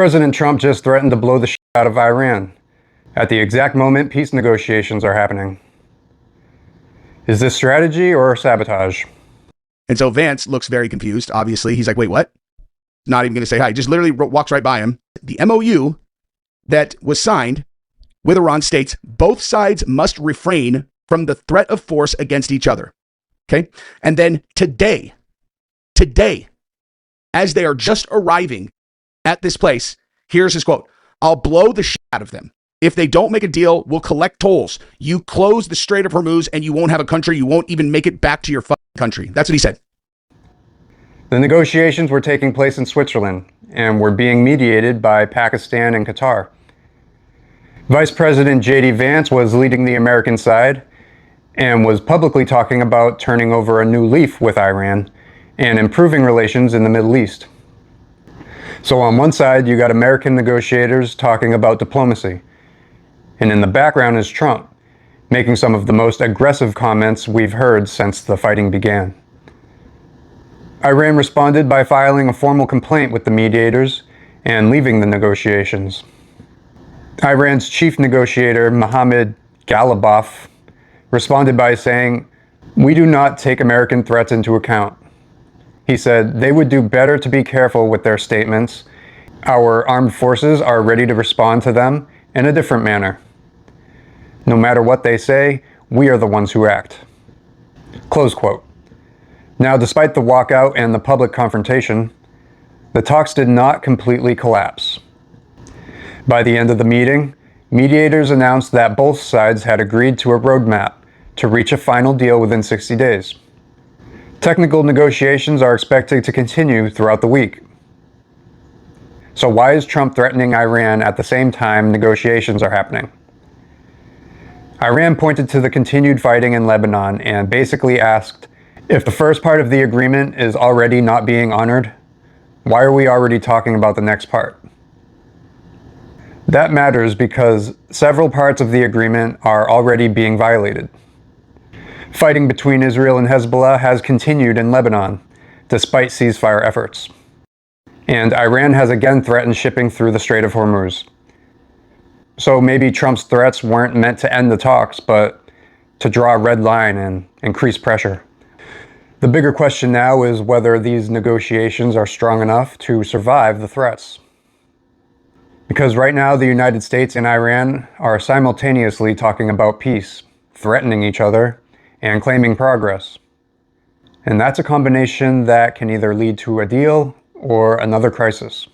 President Trump just threatened to blow the shit out of Iran at the exact moment peace negotiations are happening. Is this strategy or sabotage? And so Vance looks very confused. Obviously, he's like, wait, what? Not even going to say hi. Just literally walks right by him. The MOU that was signed with Iran states both sides must refrain from the threat of force against each other. Okay. And then today, as they are just arriving at this place, here's his quote: "I'll blow the shit out of them. If they don't make a deal, we'll collect tolls. You close the Strait of Hormuz and you won't have a country. You won't even make it back to your fucking country." That's what he said. The negotiations were taking place in Switzerland and were being mediated by Pakistan and Qatar. Vice President J.D. Vance was leading the American side and was publicly talking about turning over a new leaf with Iran and improving relations in the Middle East. So on one side, you got American negotiators talking about diplomacy. And in the background is Trump, making some of the most aggressive comments we've heard since the fighting began. Iran responded by filing a formal complaint with the mediators and leaving the negotiations. Iran's chief negotiator, Mohammad Ghalibaf, responded by saying, "We do not take American threats into account." He said they would do better to be careful with their statements. Our armed forces are ready to respond to them in a different manner. No matter what they say, we are the ones who act. Close quote. Now, despite the walkout and the public confrontation, the talks did not completely collapse. By the end of the meeting, mediators announced that both sides had agreed to a roadmap to reach a final deal within 60 days. Technical negotiations are expected to continue throughout the week. So why is Trump threatening Iran at the same time negotiations are happening? Iran pointed to the continued fighting in Lebanon and basically asked, if the first part of the agreement is already not being honored, why are we already talking about the next part? That matters because several parts of the agreement are already being violated. Fighting between Israel and Hezbollah has continued in Lebanon, despite ceasefire efforts. And Iran has again threatened shipping through the Strait of Hormuz. So maybe Trump's threats weren't meant to end the talks, but to draw a red line and increase pressure. The bigger question now is whether these negotiations are strong enough to survive the threats. Because right now, the United States and Iran are simultaneously talking about peace, threatening each other, and claiming progress. And that's a combination that can either lead to a deal or another crisis.